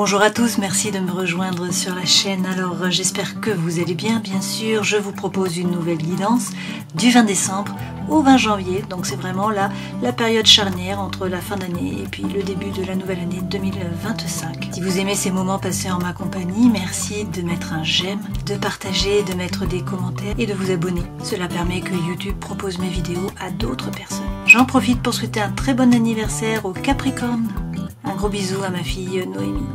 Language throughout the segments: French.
Bonjour à tous, merci de me rejoindre sur la chaîne. Alors j'espère que vous allez bien sûr. Je vous propose une nouvelle guidance du 20 décembre au 20 janvier. Donc c'est vraiment là la période charnière entre la fin d'année et puis le début de la nouvelle année 2025. Si vous aimez ces moments passés en ma compagnie, merci de mettre un j'aime, de partager, de mettre des commentaires et de vous abonner. Cela permet que YouTube propose mes vidéos à d'autres personnes. J'en profite pour souhaiter un très bon anniversaire aux Capricornes. Un gros bisou à ma fille Noémie.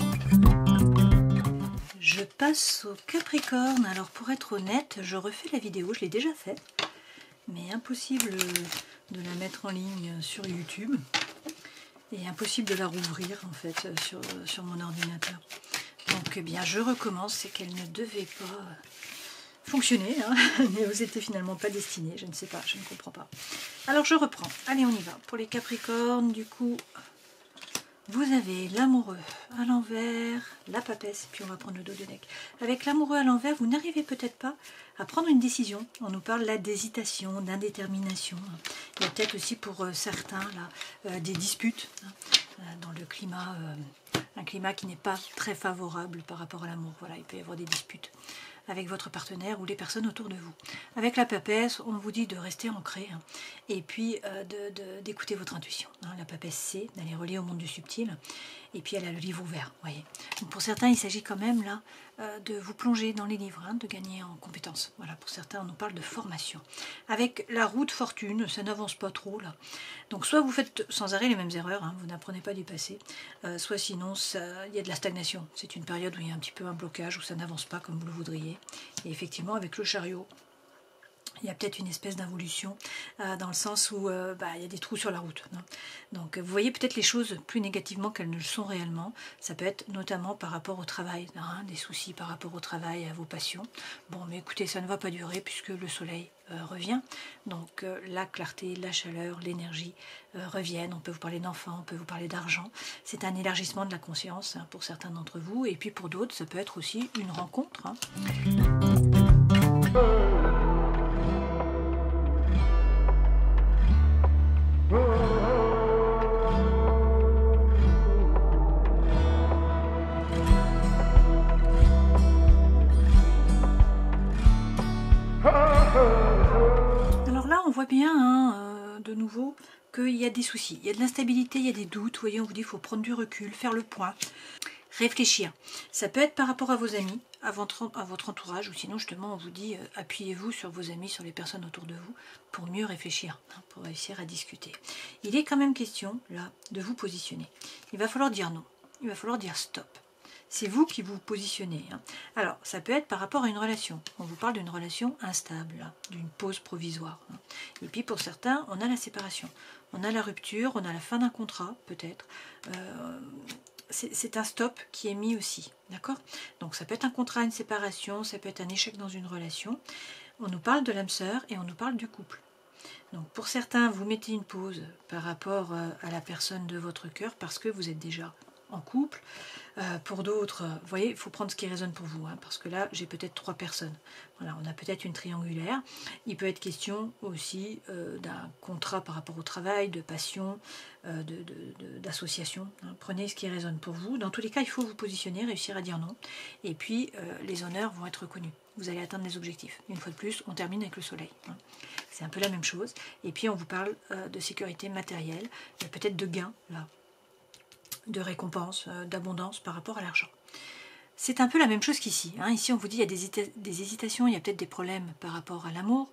Je passe au Capricorne. Alors pour être honnête, je refais la vidéo, je l'ai déjà fait, mais impossible de la mettre en ligne sur YouTube et impossible de la rouvrir en fait sur mon ordinateur. Donc eh bien je recommence, c'est qu'elle ne devait pas fonctionner, hein, mais vous étiez finalement pas destiné, je ne sais pas, je ne comprends pas. Alors je reprends, allez on y va. Pour les Capricornes, du coup, vous avez l'amoureux à l'envers, la papesse, puis on va prendre le dos de deck. Avec l'amoureux à l'envers, vous n'arrivez peut-être pas à prendre une décision. On nous parle là d'hésitation, d'indétermination. Il y a peut-être aussi pour certains là des disputes dans le climat, un climat qui n'est pas très favorable par rapport à l'amour. Voilà, il peut y avoir des disputes avec votre partenaire ou les personnes autour de vous. Avec la papesse, on vous dit de rester ancré et puis d'écouter votre intuition. La papesse, c'est d'aller relier au monde du subtil et puis elle a le livre ouvert. Voyez. Donc pour certains, il s'agit quand même là de vous plonger dans les livres, de gagner en compétences. Voilà, pour certains, on nous parle de formation. Avec la roue de fortune, ça n'avance pas trop là. Donc soit vous faites sans arrêt les mêmes erreurs, vous n'apprenez pas du passé, soit sinon il y a de la stagnation. C'est une période où il y a un petit peu un blocage, où ça n'avance pas comme vous le voudriez. Et effectivement, avec le chariot, il y a peut-être une espèce d'involution dans le sens où il y a des trous sur la route. Donc vous voyez peut-être les choses plus négativement qu'elles ne le sont réellement. Ça peut être notamment par rapport au travail, des soucis par rapport au travail, à vos passions. Bon, mais écoutez, ça ne va pas durer puisque le soleil revient. Donc la clarté, la chaleur, l'énergie reviennent. On peut vous parler d'enfants, on peut vous parler d'argent. C'est un élargissement de la conscience pour certains d'entre vous. Et puis pour d'autres, ça peut être aussi une rencontre. Alors là, on voit bien, de nouveau, qu'il y a des soucis, il y a de l'instabilité, il y a des doutes. Vous voyez, on vous dit qu'il faut prendre du recul, faire le point, réfléchir. Ça peut être par rapport à vos amis, à votre entourage, ou sinon justement on vous dit appuyez-vous sur vos amis, sur les personnes autour de vous, pour mieux réfléchir, pour réussir à discuter. Il est quand même question, là, de vous positionner. Il va falloir dire non, il va falloir dire stop. C'est vous qui vous positionnez. Alors, ça peut être par rapport à une relation. On vous parle d'une relation instable, d'une pause provisoire. Et puis pour certains, on a la séparation. On a la rupture, on a la fin d'un contrat, peut-être. C'est un stop qui est mis aussi. D'accord ? Donc ça peut être un contrat, une séparation, ça peut être un échec dans une relation. On nous parle de l'âme sœur et on nous parle du couple. Donc pour certains, vous mettez une pause par rapport à la personne de votre cœur parce que vous êtes déjà en couple. Pour d'autres, vous voyez, il faut prendre ce qui résonne pour vous, parce que là, j'ai peut-être 3 personnes. Voilà, on a peut-être une triangulaire. Il peut être question aussi d'un contrat par rapport au travail, de passion, d'association. Prenez ce qui résonne pour vous. Dans tous les cas, il faut vous positionner, réussir à dire non. Et puis, les honneurs vont être reconnus. Vous allez atteindre les objectifs. Une fois de plus, on termine avec le soleil. C'est un peu la même chose. Et puis, on vous parle de sécurité matérielle, peut-être de gains, là, de récompense, d'abondance par rapport à l'argent. C'est un peu la même chose qu'ici. Ici, on vous dit qu'il y a des hésitations, il y a peut-être des problèmes par rapport à l'amour,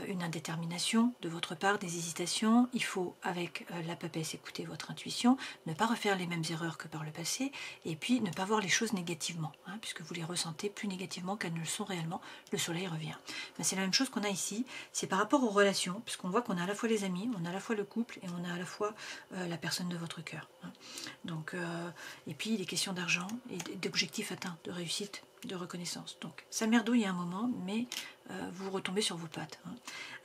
une indétermination de votre part, des hésitations. Il faut, avec la papesse, écouter votre intuition, ne pas refaire les mêmes erreurs que par le passé, et puis ne pas voir les choses négativement, puisque vous les ressentez plus négativement qu'elles ne le sont réellement. Le soleil revient. C'est la même chose qu'on a ici. C'est par rapport aux relations, puisqu'on voit qu'on a à la fois les amis, on a à la fois le couple, et on a à la fois la personne de votre cœur. Donc, et puis, il est question d'argent et d'objectifs atteints, de réussite, de reconnaissance. Donc, ça merdouille à un moment, mais vous retombez sur vos pattes. Hein.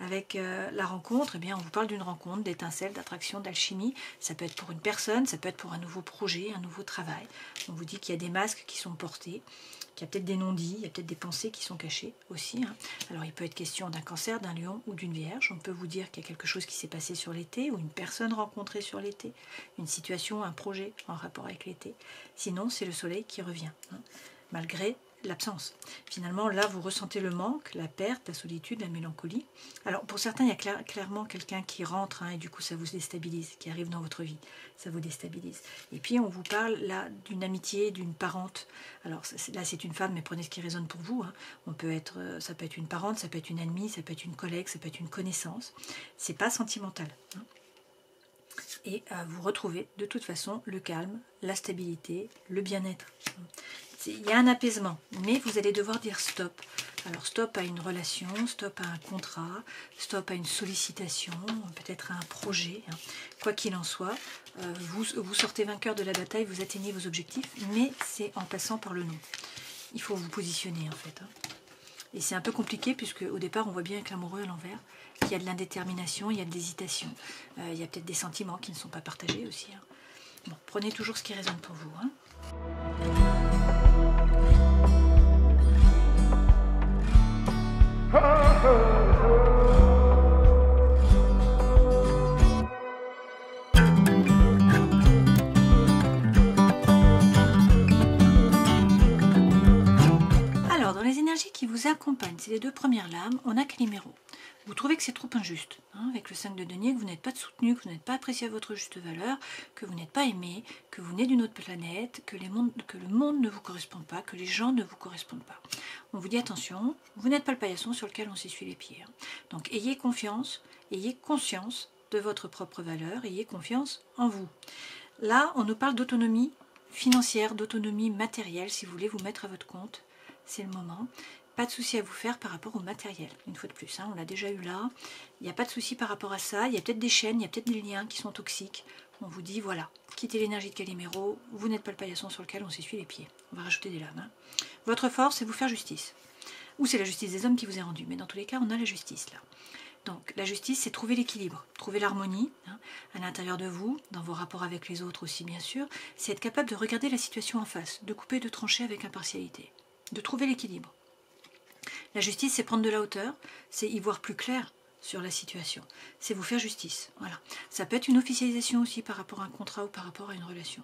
Avec la rencontre, eh bien, on vous parle d'une rencontre, d'étincelle, d'attraction, d'alchimie. Ça peut être pour une personne, ça peut être pour un nouveau projet, un nouveau travail. On vous dit qu'il y a des masques qui sont portés, qu'il y a peut-être des non-dits, il y a peut-être des pensées qui sont cachées aussi. Hein. Alors il peut être question d'un cancer, d'un lion ou d'une vierge. On peut vous dire qu'il y a quelque chose qui s'est passé sur l'été ou une personne rencontrée sur l'été, une situation, un projet en rapport avec l'été. Sinon, c'est le soleil qui revient, hein, malgré l'absence. Finalement, là, vous ressentez le manque, la perte, la solitude, la mélancolie. Alors, pour certains, il y a clairement quelqu'un qui rentre, hein, et du coup, ça vous déstabilise, qui arrive dans votre vie. Ça vous déstabilise. Et puis, on vous parle, là, d'une amitié, d'une parente. Alors, là, c'est une femme, mais prenez ce qui résonne pour vous. Hein. Ça peut être une parente, ça peut être une amie, ça peut être une collègue, ça peut être une connaissance. C'est pas sentimental. Hein. Et vous retrouvez, de toute façon, le calme, la stabilité, le bien-être. Il y a un apaisement, mais vous allez devoir dire stop. Alors stop à une relation, stop à un contrat, stop à une sollicitation, peut-être à un projet. Hein. Quoi qu'il en soit, vous sortez vainqueur de la bataille, vous atteignez vos objectifs, mais c'est en passant par le non. Il faut vous positionner en fait. Hein. Et c'est un peu compliqué puisque au départ on voit bien avec l'amoureux à l'envers qu'il y a de l'indétermination, il y a de l'hésitation. Il y a peut-être des sentiments qui ne sont pas partagés aussi. Hein. Bon, prenez toujours ce qui résonne pour vous. Hein. Alors, dans les énergies qui vous accompagnent, c'est les deux premières lames, on a Calimero. Vous trouvez que c'est trop injuste, hein, avec le 5 de denier, que vous n'êtes pas soutenu, que vous n'êtes pas apprécié à votre juste valeur, que vous n'êtes pas aimé, que vous venez d'une autre planète, que le monde ne vous correspond pas, que les gens ne vous correspondent pas. On vous dit attention, vous n'êtes pas le paillasson sur lequel on s'essuie les pieds. Hein. Donc ayez confiance, ayez conscience de votre propre valeur, ayez confiance en vous. Là, on nous parle d'autonomie financière, d'autonomie matérielle, si vous voulez vous mettre à votre compte, c'est le moment. Pas de souci à vous faire par rapport au matériel, une fois de plus, hein, on l'a déjà eu là, il n'y a pas de souci par rapport à ça, il y a peut-être des chaînes, il y a peut-être des liens qui sont toxiques, on vous dit voilà, quittez l'énergie de Calimero, vous n'êtes pas le paillasson sur lequel on s'essuie les pieds, on va rajouter des lames. Hein. Votre force, c'est vous faire justice, ou c'est la justice des hommes qui vous est rendue, mais dans tous les cas, on a la justice là. Donc la justice, c'est trouver l'équilibre, trouver l'harmonie hein, à l'intérieur de vous, dans vos rapports avec les autres aussi bien sûr, c'est être capable de regarder la situation en face, de couper et de trancher avec impartialité, de trouver l'équilibre. La justice, c'est prendre de la hauteur, c'est y voir plus clair sur la situation, c'est vous faire justice. Voilà. Ça peut être une officialisation aussi par rapport à un contrat ou par rapport à une relation.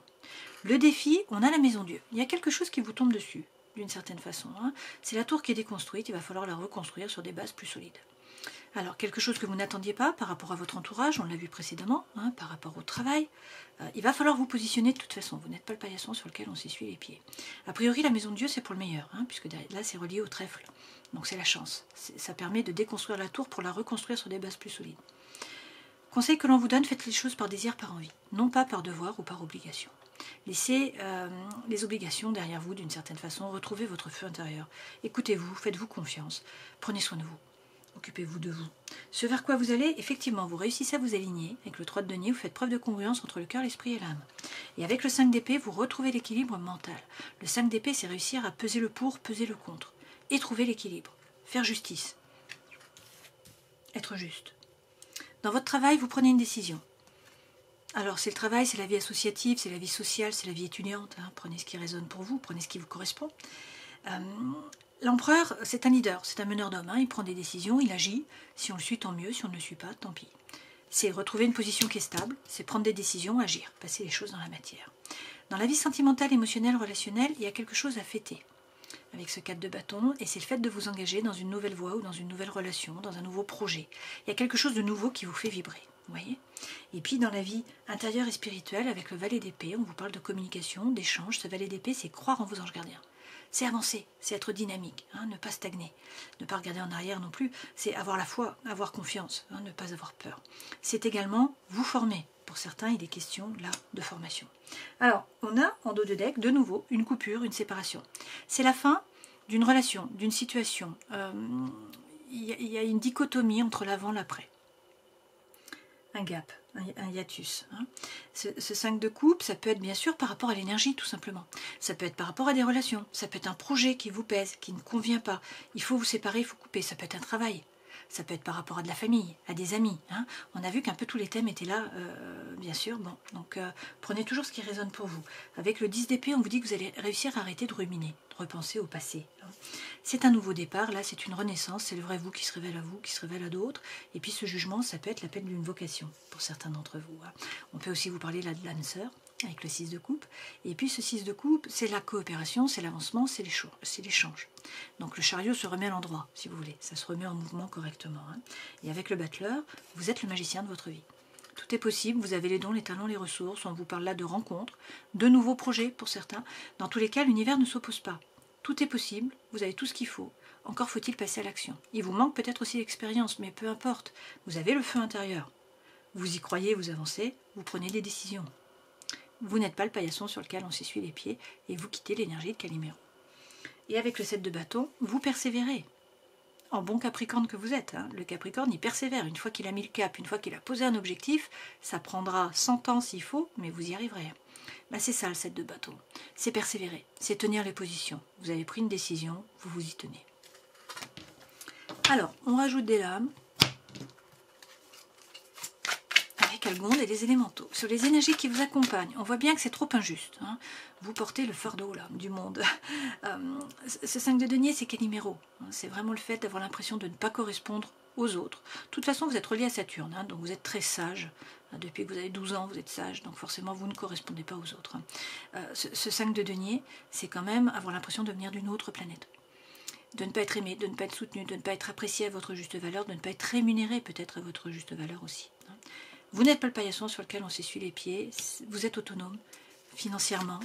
Le défi, on a la maison Dieu. Il y a quelque chose qui vous tombe dessus, d'une certaine façon. Hein. C'est la tour qui est déconstruite, il va falloir la reconstruire sur des bases plus solides. Alors, quelque chose que vous n'attendiez pas par rapport à votre entourage, on l'a vu précédemment, hein, par rapport au travail, il va falloir vous positionner de toute façon. Vous n'êtes pas le paillasson sur lequel on s'essuie les pieds. A priori, la maison de Dieu, c'est pour le meilleur, hein, puisque là, c'est relié au trèfle. Donc, c'est la chance. Ça permet de déconstruire la tour pour la reconstruire sur des bases plus solides. Conseil que l'on vous donne, faites les choses par désir, par envie, non pas par devoir ou par obligation. Laissez les obligations derrière vous d'une certaine façon, retrouvez votre feu intérieur. Écoutez-vous, faites-vous confiance, prenez soin de vous. Occupez-vous de vous. Ce vers quoi vous allez, effectivement, vous réussissez à vous aligner. Avec le 3 de denier, vous faites preuve de congruence entre le cœur, l'esprit et l'âme. Et avec le 5 d'épée, vous retrouvez l'équilibre mental. Le 5 d'épée, c'est réussir à peser le pour, peser le contre. Et trouver l'équilibre. Faire justice. Être juste. Dans votre travail, vous prenez une décision. Alors, c'est le travail, c'est la vie associative, c'est la vie sociale, c'est la vie étudiante. Hein. Prenez ce qui résonne pour vous, prenez ce qui vous correspond. L'empereur, c'est un leader, c'est un meneur d'hommes, hein, il prend des décisions, il agit, si on le suit tant mieux, si on ne le suit pas, tant pis. C'est retrouver une position qui est stable, c'est prendre des décisions, agir, passer les choses dans la matière. Dans la vie sentimentale, émotionnelle, relationnelle, il y a quelque chose à fêter avec ce 4 de bâton, et c'est le fait de vous engager dans une nouvelle voie ou dans une nouvelle relation, dans un nouveau projet. Il y a quelque chose de nouveau qui vous fait vibrer, vous voyez. Et puis dans la vie intérieure et spirituelle, avec le valet d'épée, on vous parle de communication, d'échange, ce valet d'épée, c'est croire en vos anges gardiens. C'est avancer, c'est être dynamique, hein, ne pas stagner, ne pas regarder en arrière non plus, c'est avoir la foi, avoir confiance, hein, ne pas avoir peur. C'est également vous former. Pour certains, il est question là de formation. Alors, on a en dos de deck, de nouveau, une coupure, une séparation. C'est la fin d'une relation, d'une situation. Il y a une dichotomie entre l'avant et l'après. un gap, un hiatus. Hein. Ce 5 de coupe, ça peut être bien sûr par rapport à l'énergie, tout simplement. Ça peut être par rapport à des relations. Ça peut être un projet qui vous pèse, qui ne convient pas. Il faut vous séparer, il faut couper. Ça peut être un travail. Ça peut être par rapport à de la famille, à des amis. Hein. On a vu qu'un peu tous les thèmes étaient là, bien sûr. Bon, donc prenez toujours ce qui résonne pour vous. Avec le 10 d'épée, on vous dit que vous allez réussir à arrêter de ruminer, de repenser au passé. Hein. C'est un nouveau départ, là c'est une renaissance, c'est le vrai vous qui se révèle à vous, qui se révèle à d'autres. Et puis ce jugement, ça peut être l'appel d'une vocation pour certains d'entre vous. Hein. On peut aussi vous parler là de l'âme sœur, avec le 6 de coupe. Et puis ce 6 de coupe, c'est la coopération, c'est l'avancement, c'est l'échange. Donc le chariot se remet à l'endroit, si vous voulez. Ça se remet en mouvement correctement. Hein. Et avec le battleur, vous êtes le magicien de votre vie. Tout est possible, vous avez les dons, les talents, les ressources. On vous parle là de rencontres, de nouveaux projets pour certains. Dans tous les cas, l'univers ne s'oppose pas. Tout est possible, vous avez tout ce qu'il faut. Encore faut-il passer à l'action. Il vous manque peut-être aussi l'expérience, mais peu importe. Vous avez le feu intérieur. Vous y croyez, vous avancez, vous prenez des décisions. Vous n'êtes pas le paillasson sur lequel on s'essuie les pieds et vous quittez l'énergie de Calimero. Et avec le 7 de bâton, vous persévérez. En bon Capricorne que vous êtes. Hein. Le Capricorne, il persévère. Une fois qu'il a mis le cap, une fois qu'il a posé un objectif, ça prendra 100 ans s'il faut, mais vous y arriverez. Ben, c'est ça le 7 de bâton. C'est persévérer, c'est tenir les positions. Vous avez pris une décision, vous vous y tenez. Alors, on rajoute des lames. Algonde et les élémentaux. Sur les énergies qui vous accompagnent, on voit bien que c'est trop injuste. Hein. Vous portez le fardeau là, du monde. Ce 5 de denier, c'est Calimero. Hein. C'est vraiment le fait d'avoir l'impression de ne pas correspondre aux autres. De toute façon, vous êtes relié à Saturne, hein, donc vous êtes très sage. Depuis que vous avez 12 ans, vous êtes sage, donc forcément, vous ne correspondez pas aux autres. Hein. Ce 5 de denier, c'est quand même avoir l'impression de venir d'une autre planète. De ne pas être aimé, de ne pas être soutenu, de ne pas être apprécié à votre juste valeur, de ne pas être rémunéré peut-être à votre juste valeur aussi. Hein. Vous n'êtes pas le paillasson sur lequel on s'essuie les pieds, vous êtes autonome, financièrement,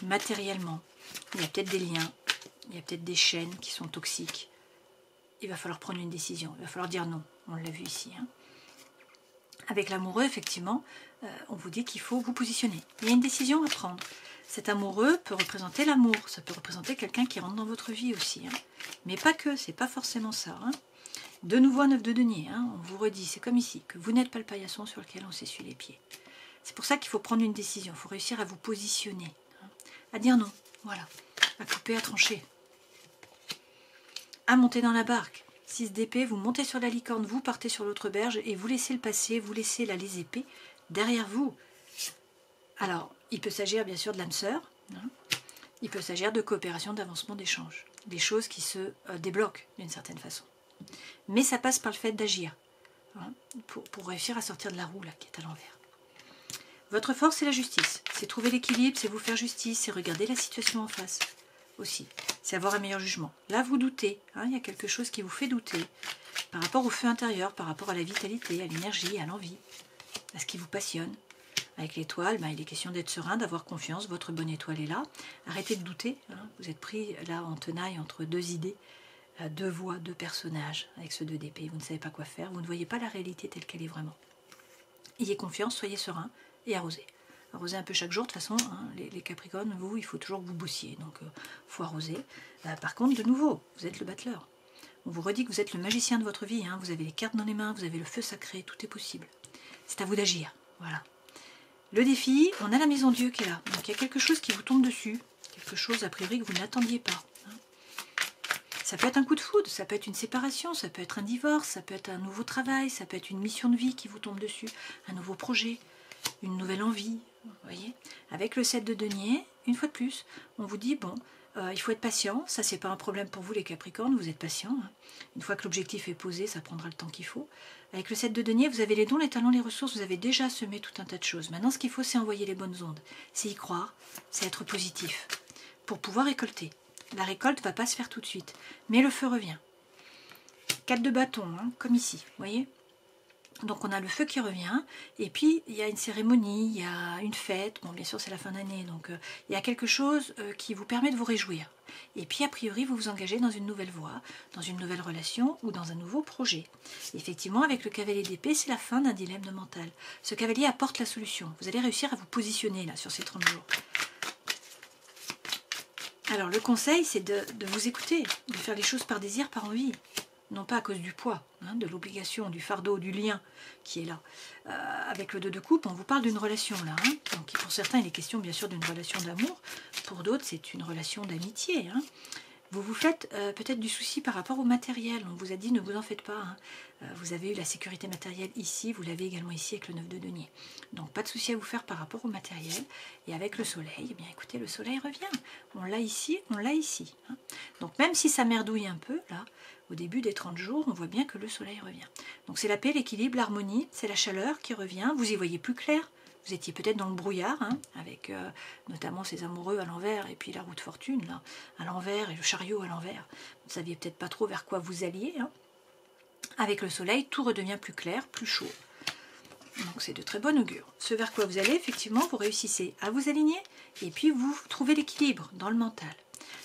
matériellement. Il y a peut-être des liens, il y a peut-être des chaînes qui sont toxiques. Il va falloir prendre une décision, il va falloir dire non, on l'a vu ici. Hein. Avec l'amoureux, effectivement, on vous dit qu'il faut vous positionner. Il y a une décision à prendre. Cet amoureux peut représenter l'amour, ça peut représenter quelqu'un qui rentre dans votre vie aussi. Hein. Mais pas que, c'est pas forcément ça. Hein. De nouveau un 9 de denier, hein, on vous redit, c'est comme ici, que vous n'êtes pas le paillasson sur lequel on s'essuie les pieds. C'est pour ça qu'il faut prendre une décision, il faut réussir à vous positionner, hein, à dire non, voilà, à couper, à trancher, à monter dans la barque. 6 d'épée, vous montez sur la licorne, vous partez sur l'autre berge et vous laissez le passé, vous laissez là les épées derrière vous. Alors, il peut s'agir bien sûr de l'âme sœur, hein, il peut s'agir de coopération, d'avancement, d'échange, des choses qui se débloquent d'une certaine façon. Mais ça passe par le fait d'agir, hein, pour réussir à sortir de la roue là, qui est à l'envers. Votre force, c'est la justice. C'est trouver l'équilibre, c'est vous faire justice, c'est regarder la situation en face aussi. C'est avoir un meilleur jugement. Là, vous doutez. Hein, il y a quelque chose qui vous fait douter par rapport au feu intérieur, par rapport à la vitalité, à l'énergie, à l'envie, à ce qui vous passionne. Avec l'étoile, il est question d'être serein, d'avoir confiance. Votre bonne étoile est là. Arrêtez de douter. Hein, vous êtes pris là en tenaille entre deux idées. 2 voix, 2 personnages avec ce 2 d'épée, vous ne savez pas quoi faire, vous ne voyez pas la réalité telle qu'elle est vraiment. Ayez confiance, soyez serein et arrosez. Arrosez un peu chaque jour, de toute façon, hein, les Capricornes, vous, il faut toujours que vous bossiez, donc il faut arroser. Par contre, de nouveau, vous êtes le battleur. On vous redit que vous êtes le magicien de votre vie, hein, vous avez les cartes dans les mains, vous avez le feu sacré, tout est possible. C'est à vous d'agir, voilà. Le défi, on a la maison Dieu qui est là, donc il y a quelque chose qui vous tombe dessus, quelque chose a priori que vous n'attendiez pas. Ça peut être un coup de foudre, ça peut être une séparation, ça peut être un divorce, ça peut être un nouveau travail, ça peut être une mission de vie qui vous tombe dessus, un nouveau projet, une nouvelle envie, vous voyez. Avec le 7 de denier, une fois de plus, on vous dit, bon, il faut être patient, ça c'est pas un problème pour vous les Capricornes, vous êtes patients. Hein. Une fois que l'objectif est posé, ça prendra le temps qu'il faut. Avec le 7 de denier, vous avez les dons, les talents, les ressources, vous avez déjà semé tout un tas de choses. Maintenant, ce qu'il faut, c'est envoyer les bonnes ondes, c'est y croire, c'est être positif, pour pouvoir récolter. La récolte ne va pas se faire tout de suite, mais le feu revient. 4 de bâton, hein, comme ici, vous voyez. Donc on a le feu qui revient, et puis il y a une cérémonie, il y a une fête, bon bien sûr c'est la fin d'année, donc il y a quelque chose qui vous permet de vous réjouir. Et puis a priori vous vous engagez dans une nouvelle voie, dans une nouvelle relation ou dans un nouveau projet. Et effectivement avec le cavalier d'épée, c'est la fin d'un dilemme de mental. Ce cavalier apporte la solution, vous allez réussir à vous positionner là sur ces 30 jours. Alors le conseil, c'est de vous écouter, de faire les choses par désir, par envie. non pas à cause du poids, hein, de l'obligation, du fardeau, du lien qui est là. Avec le 2 de coupe, on vous parle d'une relation là. Hein. Donc pour certains, il est question bien sûr d'une relation d'amour. Pour d'autres, c'est une relation d'amitié. Hein. Vous vous faites peut-être du souci par rapport au matériel. On vous a dit ne vous en faites pas. Hein. Vous avez eu la sécurité matérielle ici, vous l'avez également ici avec le 9 de denier. Donc pas de souci à vous faire par rapport au matériel. Et avec le soleil, eh bien écoutez, le soleil revient. On l'a ici, on l'a ici. Hein. Donc même si ça merdouille un peu, là, au début des 30 jours, on voit bien que le soleil revient. Donc c'est la paix, l'équilibre, l'harmonie, c'est la chaleur qui revient. Vous y voyez plus clair. Vous étiez peut-être dans le brouillard, hein, avec notamment ces amoureux à l'envers, et puis la roue de fortune, là, à l'envers, et le chariot à l'envers. Vous ne saviez peut-être pas trop vers quoi vous alliez. Hein. Avec le soleil, tout redevient plus clair, plus chaud. Donc c'est de très bon augure. Ce vers quoi vous allez, effectivement, vous réussissez à vous aligner, et puis vous trouvez l'équilibre dans le mental.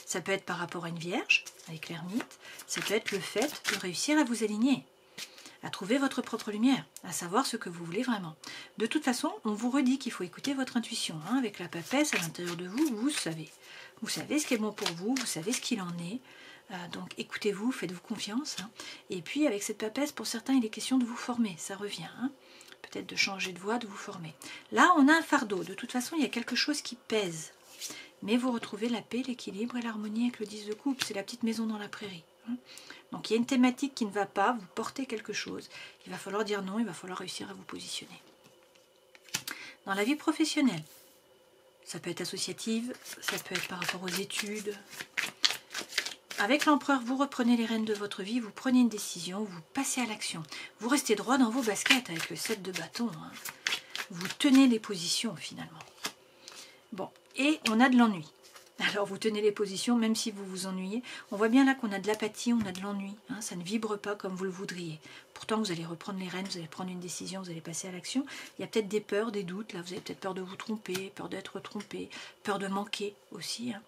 Ça peut être par rapport à une vierge, avec l'ermite, ça peut être le fait de réussir à vous aligner, à trouver votre propre lumière, à savoir ce que vous voulez vraiment. De toute façon, on vous redit qu'il faut écouter votre intuition. Hein. Avec la papesse à l'intérieur de vous, vous savez. Vous savez ce qui est bon pour vous, vous savez ce qu'il en est. Donc écoutez-vous, faites-vous confiance. Hein. Et puis avec cette papesse, pour certains, il est question de vous former, ça revient. Hein. Peut-être de changer de voie, de vous former. Là, on a un fardeau. De toute façon, il y a quelque chose qui pèse. Mais vous retrouvez la paix, l'équilibre et l'harmonie avec le 10 de coupe. C'est la petite maison dans la prairie. Hein. Donc il y a une thématique qui ne va pas, vous portez quelque chose. Il va falloir dire non, il va falloir réussir à vous positionner. Dans la vie professionnelle, ça peut être associative, ça peut être par rapport aux études. Avec l'empereur, vous reprenez les rênes de votre vie, vous prenez une décision, vous passez à l'action. Vous restez droit dans vos baskets avec le 7 de bâton. Hein. Vous tenez les positions finalement. Bon, et on a de l'ennui. Alors vous tenez les positions même si vous vous ennuyez. On voit bien là qu'on a de l'apathie, on a de l'ennui. Hein, ça ne vibre pas comme vous le voudriez. Pourtant vous allez reprendre les rênes, vous allez prendre une décision, vous allez passer à l'action. Il y a peut-être des peurs, des doutes. Là vous avez peut-être peur de vous tromper, peur d'être trompé, peur de manquer aussi. Hein.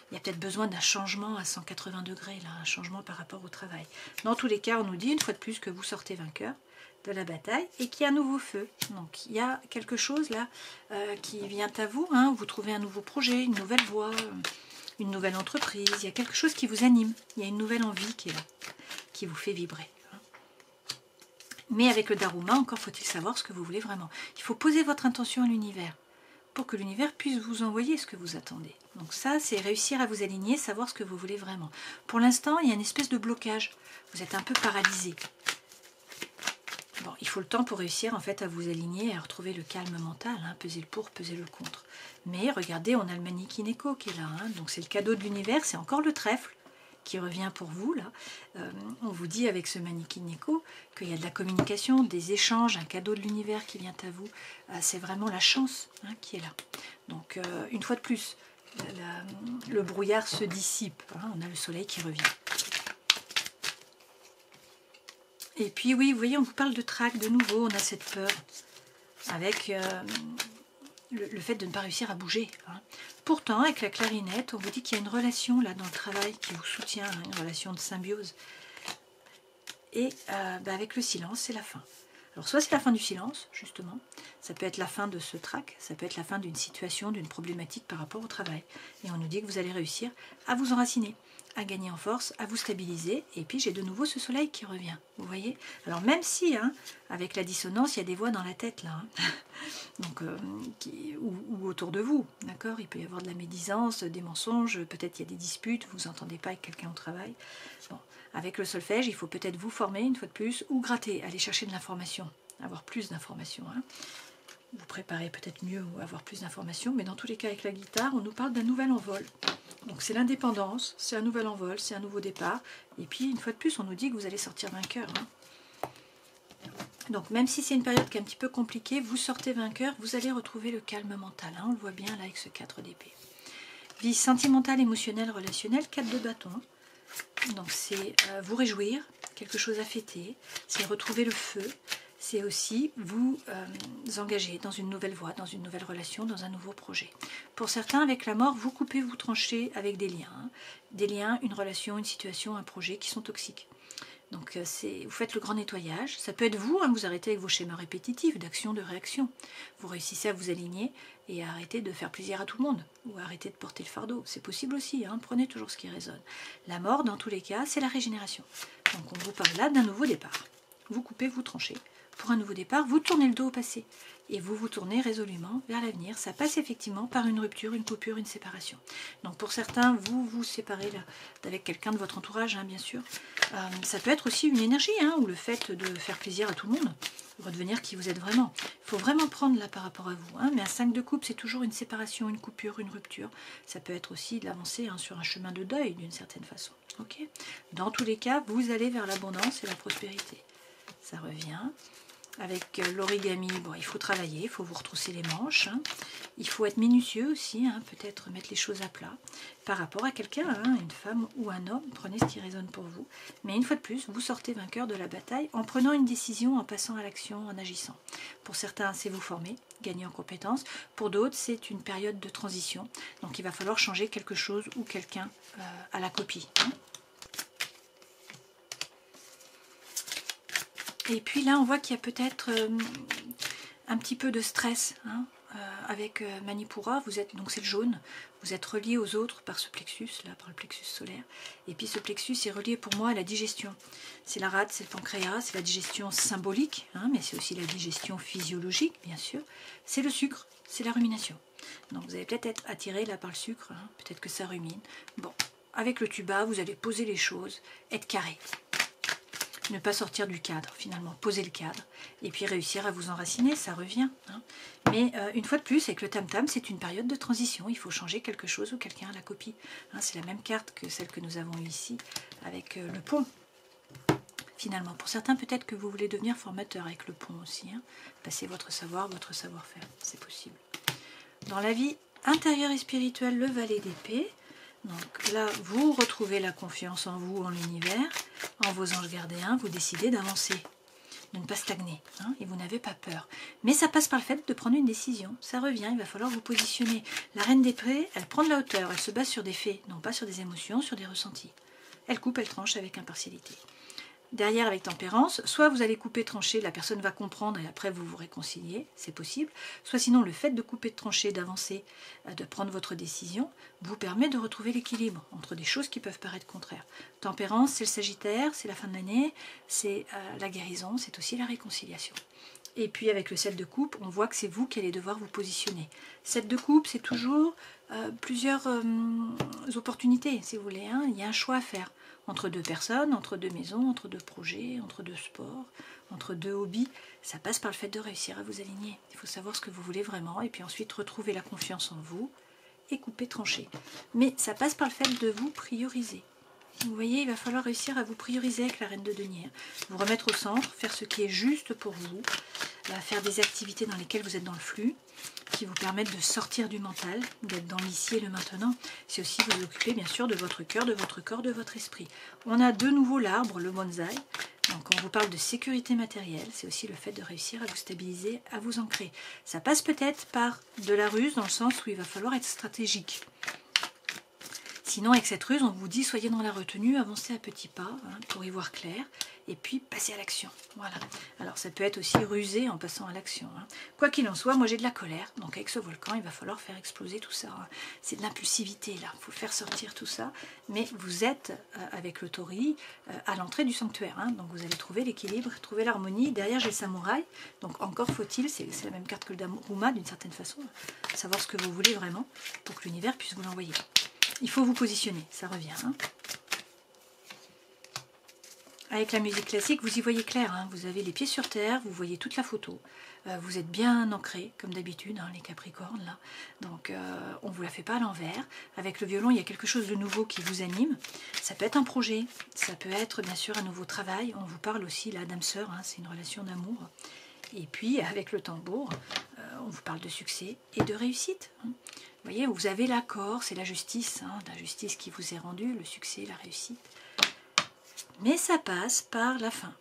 Il y a peut-être besoin d'un changement à 180 degrés, là, un changement par rapport au travail. Dans tous les cas, on nous dit une fois de plus que vous sortez vainqueur de la bataille et qu'il y a un nouveau feu. Donc il y a quelque chose là qui vient à vous, hein. Vous trouvez un nouveau projet, une nouvelle voie, une nouvelle entreprise, il y a quelque chose qui vous anime, il y a une nouvelle envie qui est là, qui vous fait vibrer. Hein. Mais avec le Daruma, encore faut-il savoir ce que vous voulez vraiment. Il faut poser votre intention à l'univers pour que l'univers puisse vous envoyer ce que vous attendez. Donc ça, c'est réussir à vous aligner, savoir ce que vous voulez vraiment. Pour l'instant, il y a une espèce de blocage, vous êtes un peu paralysé. Bon, il faut le temps pour réussir en fait à vous aligner et à retrouver le calme mental, hein, peser le pour, peser le contre. Mais regardez, on a le Manikineko qui est là, hein, donc c'est le cadeau de l'univers, c'est encore le trèfle qui revient pour vous là. On vous dit avec ce Manikineko qu'il y a de la communication, des échanges, un cadeau de l'univers qui vient à vous. C'est vraiment la chance, hein, qui est là. Donc une fois de plus, le brouillard se dissipe, hein, on a le soleil qui revient. Et puis oui, vous voyez, on vous parle de trac de nouveau, on a cette peur avec le fait de ne pas réussir à bouger. Hein. Pourtant, avec la clarinette, on vous dit qu'il y a une relation là dans le travail qui vous soutient, hein, une relation de symbiose. Et avec le silence, c'est la fin. Alors soit c'est la fin du silence, justement, ça peut être la fin de ce trac, ça peut être la fin d'une situation, d'une problématique par rapport au travail. Et on nous dit que vous allez réussir à vous enraciner, à gagner en force, à vous stabiliser. Et puis j'ai de nouveau ce soleil qui revient, vous voyez. Alors même si, hein, avec la dissonance, il y a des voix dans la tête, là, hein, donc, ou autour de vous, d'accord. Il peut y avoir de la médisance, des mensonges, peut-être il y a des disputes, vous n'entendez pas avec quelqu'un au travail. Bon. Avec le solfège, il faut peut-être vous former une fois de plus ou gratter, aller chercher de l'information, avoir plus d'informations. Hein. Vous préparez peut-être mieux ou avoir plus d'informations, mais dans tous les cas avec la guitare, on nous parle d'un nouvel envol. Donc c'est l'indépendance, c'est un nouvel envol, c'est un nouveau départ. Et puis une fois de plus, on nous dit que vous allez sortir vainqueur. Hein. Donc même si c'est une période qui est un petit peu compliquée, vous sortez vainqueur, vous allez retrouver le calme mental. Hein. On le voit bien là avec ce 4 d'épée. Vie sentimentale, émotionnelle, relationnelle, 4 de bâton. Donc c'est vous réjouir, quelque chose à fêter, c'est retrouver le feu, c'est aussi vous engager dans une nouvelle voie, dans une nouvelle relation, dans un nouveau projet. Pour certains, avec la mort, vous coupez, vous tranchez avec des liens. Hein. Des liens, une relation, une situation, un projet qui sont toxiques. Donc vous faites le grand nettoyage. Ça peut être vous, hein, vous arrêtez avec vos schémas répétitifs d'action, de réaction. Vous réussissez à vous aligner et à arrêter de faire plaisir à tout le monde. Ou à arrêter de porter le fardeau. C'est possible aussi, hein, prenez toujours ce qui résonne. La mort, dans tous les cas, c'est la régénération. Donc on vous parle là d'un nouveau départ. Vous coupez, vous tranchez. Pour un nouveau départ, vous tournez le dos au passé. Et vous vous tournez résolument vers l'avenir. Ça passe effectivement par une rupture, une coupure, une séparation. Donc pour certains, vous vous séparez là, avec quelqu'un de votre entourage, hein, bien sûr. Ça peut être aussi une énergie, hein, ou le fait de faire plaisir à tout le monde, redevenir qui vous êtes vraiment. Il faut vraiment prendre là par rapport à vous. Hein, mais un 5 de coupe, c'est toujours une séparation, une coupure, une rupture. Ça peut être aussi de l'avancer, hein, sur un chemin de deuil d'une certaine façon. Okay, dans tous les cas, vous allez vers l'abondance et la prospérité. Ça revient. Avec l'origami, bon, il faut travailler, il faut vous retrousser les manches. Hein. Il faut être minutieux aussi, hein, peut-être mettre les choses à plat par rapport à quelqu'un, hein, une femme ou un homme. Prenez ce qui résonne pour vous. Mais une fois de plus, vous sortez vainqueur de la bataille en prenant une décision, en passant à l'action, en agissant. Pour certains, c'est vous former, gagner en compétences. Pour d'autres, c'est une période de transition. Donc il va falloir changer quelque chose ou quelqu'un à la copie. Hein. Et puis là, on voit qu'il y a peut-être un petit peu de stress, hein, avec Manipura. Vous êtes, donc c'est le jaune, vous êtes relié aux autres par ce plexus, là, par le plexus solaire. Et puis ce plexus est relié pour moi à la digestion. C'est la rate, c'est le pancréas, c'est la digestion symbolique, hein, mais c'est aussi la digestion physiologique, bien sûr. C'est le sucre, c'est la rumination. Donc vous allez peut-être être attiré là par le sucre, hein, peut-être que ça rumine. Bon, avec le tuba, vous allez poser les choses, être carré. Ne pas sortir du cadre, finalement, poser le cadre, et puis réussir à vous enraciner, ça revient. Hein. Mais une fois de plus, avec le tam-tam, c'est une période de transition, il faut changer quelque chose ou quelqu'un à la copie. Hein, c'est la même carte que celle que nous avons eue ici, avec le pont, finalement. Pour certains, peut-être que vous voulez devenir formateur avec le pont aussi, hein. Passer votre savoir, votre savoir-faire, c'est possible. Dans la vie intérieure et spirituelle, le valet d'épée. Donc là, vous retrouvez la confiance en vous, en l'univers, en vos anges gardiens, vous décidez d'avancer, de ne pas stagner, hein, et vous n'avez pas peur. Mais ça passe par le fait de prendre une décision, ça revient, il va falloir vous positionner. La reine d'épée, elle prend de la hauteur, elle se base sur des faits, non pas sur des émotions, sur des ressentis. Elle coupe, elle tranche avec impartialité. Derrière, avec tempérance, soit vous allez couper, trancher, la personne va comprendre et après vous vous réconciliez, c'est possible. Soit sinon, le fait de couper, de trancher, d'avancer, de prendre votre décision, vous permet de retrouver l'équilibre entre des choses qui peuvent paraître contraires. Tempérance, c'est le Sagittaire, c'est la fin de l'année, c'est la guérison, c'est aussi la réconciliation. Et puis avec le 7 de coupe, on voit que c'est vous qui allez devoir vous positionner. 7 de coupe, c'est toujours plusieurs opportunités, si vous voulez. Hein. Il y a un choix à faire entre deux personnes, entre deux maisons, entre deux projets, entre deux sports, entre deux hobbies. Ça passe par le fait de réussir à vous aligner. Il faut savoir ce que vous voulez vraiment et puis ensuite retrouver la confiance en vous et couper, trancher. Mais ça passe par le fait de vous prioriser. Vous voyez, il va falloir réussir à vous prioriser avec la reine de denier. Vous remettre au centre, faire ce qui est juste pour vous, faire des activités dans lesquelles vous êtes dans le flux, qui vous permettent de sortir du mental, d'être dans l'ici et le maintenant. C'est aussi vous occuper bien sûr de votre cœur, de votre corps, de votre esprit. On a de nouveau l'arbre, le bonsaï. Donc on vous parle de sécurité matérielle, c'est aussi le fait de réussir à vous stabiliser, à vous ancrer. Ça passe peut-être par de la ruse dans le sens où il va falloir être stratégique. Sinon, avec cette ruse, on vous dit soyez dans la retenue, avancez à petits pas, hein, pour y voir clair, et puis passez à l'action. Voilà. Alors ça peut être aussi rusé en passant à l'action. Hein. Quoi qu'il en soit, moi j'ai de la colère, donc avec ce volcan, il va falloir faire exploser tout ça. Hein. C'est de l'impulsivité là, il faut faire sortir tout ça. Mais vous êtes avec le Tori à l'entrée du sanctuaire, hein, donc vous allez trouver l'équilibre, trouver l'harmonie. Derrière j'ai le samouraï, donc encore faut-il, c'est la même carte que le Daruma d'une certaine façon, savoir ce que vous voulez vraiment pour que l'univers puisse vous l'envoyer. Il faut vous positionner, ça revient. Hein. Avec la musique classique, vous y voyez clair, hein. Vous avez les pieds sur terre, vous voyez toute la photo. Vous êtes bien ancré, comme d'habitude, hein, les Capricornes, là. Donc, on ne vous la fait pas à l'envers. Avec le violon, il y a quelque chose de nouveau qui vous anime. Ça peut être un projet, ça peut être, bien sûr, un nouveau travail. On vous parle aussi, là, d'âme sœur, hein, c'est une relation d'amour. Et puis, avec le tambour, on vous parle de succès et de réussite. Hein. Vous voyez, vous avez l'accord, c'est la justice, hein, la justice qui vous est rendue, le succès, la réussite. Mais ça passe par la fin.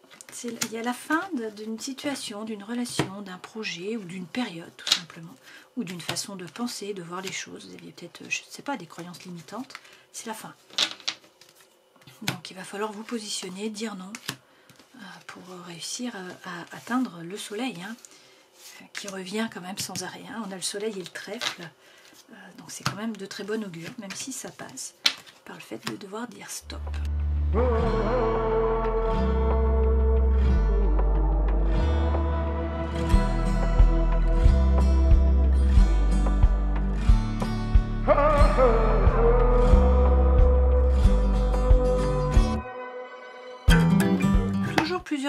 Il y a la fin d'une situation, d'une relation, d'un projet ou d'une période, tout simplement. Ou d'une façon de penser, de voir les choses. Vous aviez peut-être, je ne sais pas, des croyances limitantes. C'est la fin. Donc il va falloir vous positionner, dire non, pour réussir à atteindre le soleil, hein, qui revient quand même sans arrêt. Hein. On a le soleil et le trèfle. Donc c'est quand même de très bon augure, même si ça passe par le fait de devoir dire stop.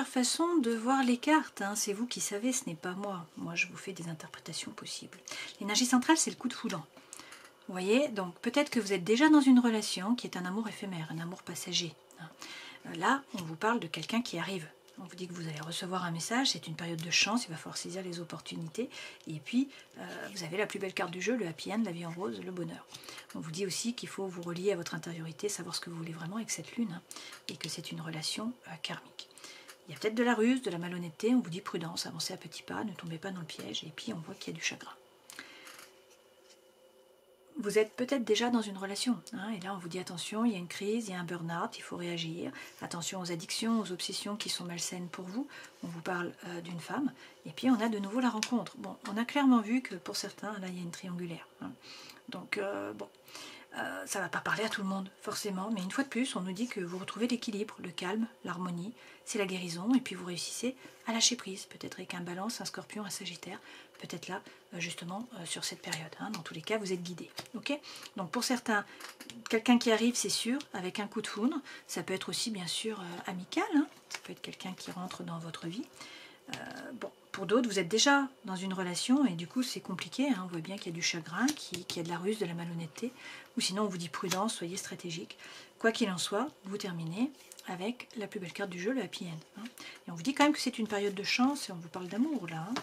plusieurs façons de voir les cartes, hein. C'est vous qui savez, ce n'est pas moi. Moi, je vous fais des interprétations possibles. L'énergie centrale, c'est le coup de foudre. Vous voyez, donc peut-être que vous êtes déjà dans une relation qui est un amour éphémère, un amour passager. Là, on vous parle de quelqu'un qui arrive. On vous dit que vous allez recevoir un message, c'est une période de chance, il va falloir saisir les opportunités. Et puis, vous avez la plus belle carte du jeu, le happy end, la vie en rose, le bonheur. On vous dit aussi qu'il faut vous relier à votre intériorité, savoir ce que vous voulez vraiment avec cette lune, hein, et que c'est une relation karmique. Il y a peut-être de la ruse, de la malhonnêteté, on vous dit prudence, avancez à petits pas, ne tombez pas dans le piège, et puis on voit qu'il y a du chagrin. Vous êtes peut-être déjà dans une relation, hein, et là on vous dit attention, il y a une crise, il y a un burn-out, il faut réagir, attention aux addictions, aux obsessions qui sont malsaines pour vous, on vous parle d'une femme, et puis on a de nouveau la rencontre. Bon, on a clairement vu que pour certains, là il y a une triangulaire, hein. Donc bon, ça ne va pas parler à tout le monde forcément, mais une fois de plus on nous dit que vous retrouvez l'équilibre, le calme, l'harmonie, c'est la guérison, et puis vous réussissez à lâcher prise, peut-être avec un balance, un scorpion, un sagittaire, peut-être là justement sur cette période, hein. Dans tous les cas vous êtes guidés, ok. Donc pour certains, quelqu'un qui arrive c'est sûr, avec un coup de foudre, ça peut être aussi bien sûr amical, hein. Ça peut être quelqu'un qui rentre dans votre vie. Bon, pour d'autres, vous êtes déjà dans une relation et du coup c'est compliqué, hein. On voit bien qu'il y a du chagrin, qu'il y a de la ruse, de la malhonnêteté, ou sinon on vous dit prudence, soyez stratégique. Quoi qu'il en soit, vous terminez avec la plus belle carte du jeu, le happy end, hein. Et on vous dit quand même que c'est une période de chance et on vous parle d'amour là, hein.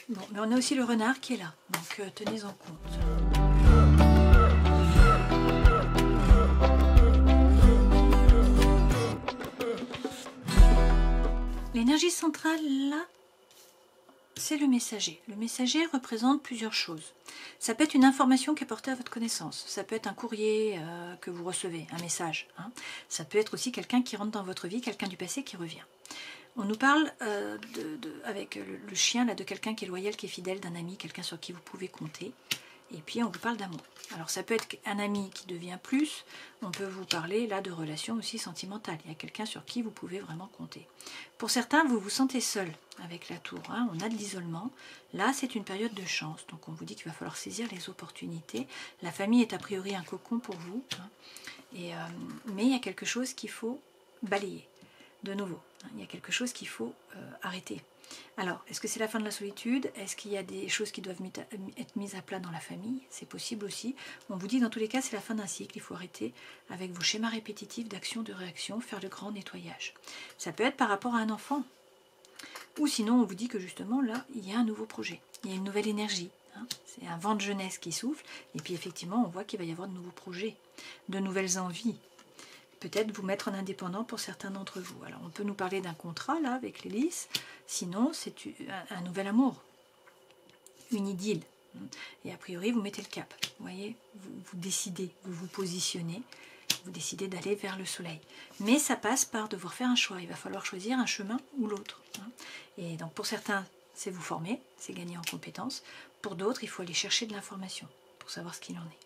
Bon, mais on a aussi le renard qui est là, donc tenez-en compte. L'énergie centrale, là, c'est le messager. Le messager représente plusieurs choses. Ça peut être une information qui est portée à votre connaissance. Ça peut être un courrier que vous recevez, un message, hein. Ça peut être aussi quelqu'un qui rentre dans votre vie, quelqu'un du passé qui revient. On nous parle avec le chien là, de quelqu'un qui est loyal, qui est fidèle, d'un ami, quelqu'un sur qui vous pouvez compter. Et puis on vous parle d'amour. Alors ça peut être un ami qui devient plus, on peut vous parler là de relations aussi sentimentales. Il y a quelqu'un sur qui vous pouvez vraiment compter. Pour certains, vous vous sentez seul avec la tour, hein. On a de l'isolement. Là, c'est une période de chance. Donc on vous dit qu'il va falloir saisir les opportunités. La famille est a priori un cocon pour vous, hein. Mais il y a quelque chose qu'il faut balayer. De nouveau, hein, il y a quelque chose qu'il faut arrêter. Alors, est-ce que c'est la fin de la solitude? Est-ce qu'il y a des choses qui doivent être mises à plat dans la famille? C'est possible aussi. On vous dit dans tous les cas, c'est la fin d'un cycle. Il faut arrêter avec vos schémas répétitifs d'action, de réaction, faire le grand nettoyage. Ça peut être par rapport à un enfant. Ou sinon, on vous dit que justement, là, il y a un nouveau projet. Il y a une nouvelle énergie, hein. C'est un vent de jeunesse qui souffle. Et puis, effectivement, on voit qu'il va y avoir de nouveaux projets, de nouvelles envies. Peut-être vous mettre en indépendant pour certains d'entre vous. Alors on peut nous parler d'un contrat là avec l'hélice, sinon c'est un nouvel amour, une idylle. Et a priori vous mettez le cap, vous voyez, vous décidez, vous vous positionnez, vous décidez d'aller vers le soleil. Mais ça passe par devoir faire un choix, il va falloir choisir un chemin ou l'autre. Et donc pour certains c'est vous former, c'est gagner en compétences, pour d'autres il faut aller chercher de l'information pour savoir ce qu'il en est.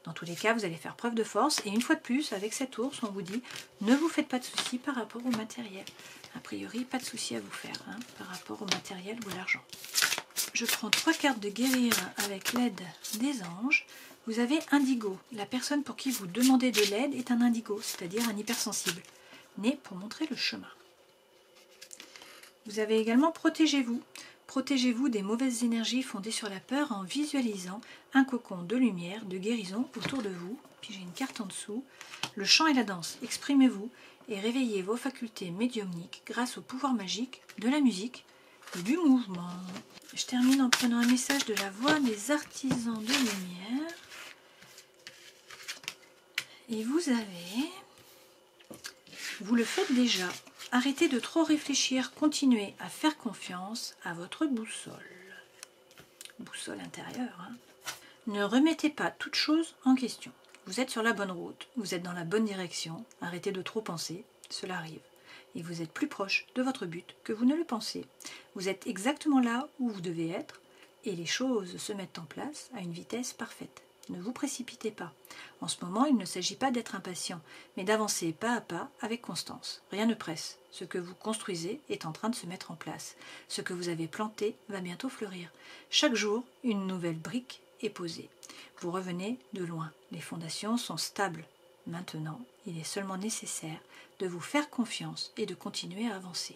Dans tous les cas, vous allez faire preuve de force. Et une fois de plus, avec cette ours, on vous dit, ne vous faites pas de soucis par rapport au matériel. A priori, pas de soucis à vous faire, hein, par rapport au matériel ou à l'argent. Je prends 3 cartes de guérir avec l'aide des anges. Vous avez indigo. La personne pour qui vous demandez de l'aide est un indigo, c'est-à-dire un hypersensible, né pour montrer le chemin. Vous avez également protégez-vous. Protégez-vous des mauvaises énergies fondées sur la peur en visualisant un cocon de lumière, de guérison autour de vous. Puis j'ai une carte en dessous. Le chant et la danse. Exprimez-vous et réveillez vos facultés médiumniques grâce au pouvoir magique de la musique et du mouvement. Je termine en prenant un message de la voix des artisans de lumière. Et vous le faites déjà. Arrêtez de trop réfléchir, continuez à faire confiance à votre boussole. Boussole intérieure, hein. Ne remettez pas toute chose en question. Vous êtes sur la bonne route, vous êtes dans la bonne direction. Arrêtez de trop penser, cela arrive. Et vous êtes plus proche de votre but que vous ne le pensez. Vous êtes exactement là où vous devez être et les choses se mettent en place à une vitesse parfaite. Ne vous précipitez pas. En ce moment, il ne s'agit pas d'être impatient, mais d'avancer pas à pas avec constance. Rien ne presse. Ce que vous construisez est en train de se mettre en place. Ce que vous avez planté va bientôt fleurir. Chaque jour, une nouvelle brique est posée. Vous revenez de loin. Les fondations sont stables. Maintenant, il est seulement nécessaire de vous faire confiance et de continuer à avancer.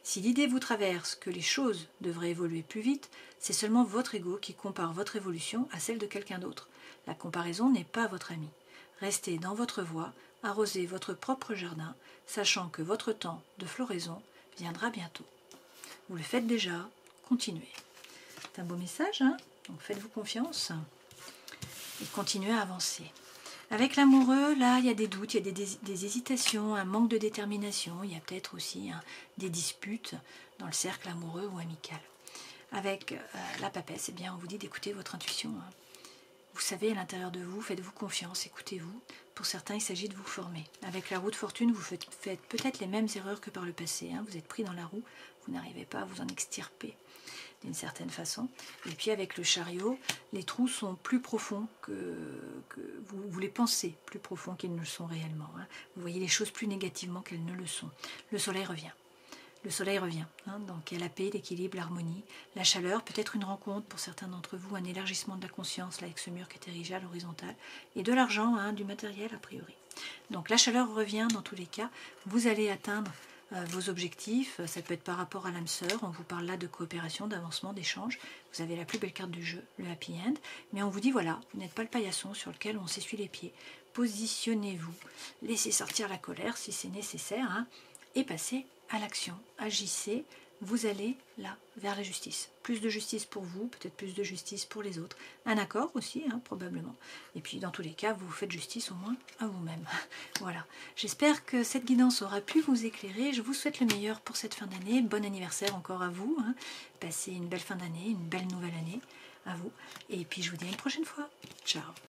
Si l'idée vous traverse que les choses devraient évoluer plus vite, c'est seulement votre ego qui compare votre évolution à celle de quelqu'un d'autre. La comparaison n'est pas votre amie. Restez dans votre voie, arrosez votre propre jardin, sachant que votre temps de floraison viendra bientôt. Vous le faites déjà, continuez. C'est un beau message, hein? Donc faites-vous confiance et continuez à avancer. Avec l'amoureux, là, il y a des doutes, il y a des hésitations, un manque de détermination. Il y a peut-être aussi des disputes dans le cercle amoureux ou amical. Avec la papesse, eh bien, on vous dit d'écouter votre intuition. Hein. Vous savez, à l'intérieur de vous, faites-vous confiance, écoutez-vous. Pour certains, il s'agit de vous former. Avec la roue de fortune, vous faites peut-être les mêmes erreurs que par le passé. Hein. Vous êtes pris dans la roue, vous n'arrivez pas à vous en extirper d'une certaine façon. Et puis avec le chariot, les trous sont plus profonds que vous les pensez, plus profonds qu'ils ne le sont réellement. Hein. Vous voyez les choses plus négativement qu'elles ne le sont. Le soleil revient. Le soleil revient, hein, donc il y a la paix, l'équilibre, l'harmonie, la chaleur, peut-être une rencontre pour certains d'entre vous, un élargissement de la conscience là, avec ce mur qui est érigé à l'horizontale, et de l'argent, hein, du matériel a priori. Donc la chaleur revient dans tous les cas, vous allez atteindre vos objectifs, ça peut être par rapport à l'âme sœur, on vous parle là de coopération, d'avancement, d'échange, vous avez la plus belle carte du jeu, le happy end, mais on vous dit voilà, vous n'êtes pas le paillasson sur lequel on s'essuie les pieds, positionnez-vous, laissez sortir la colère si c'est nécessaire, hein, et passez à l'action, agissez, vous allez là, vers la justice. Plus de justice pour vous, peut-être plus de justice pour les autres. Un accord aussi, hein, probablement. Et puis dans tous les cas, vous faites justice au moins à vous-même. Voilà. J'espère que cette guidance aura pu vous éclairer. Je vous souhaite le meilleur pour cette fin d'année. Bon anniversaire encore à vous. Hein. Passez une belle fin d'année, une belle nouvelle année à vous. Et puis je vous dis à une prochaine fois. Ciao.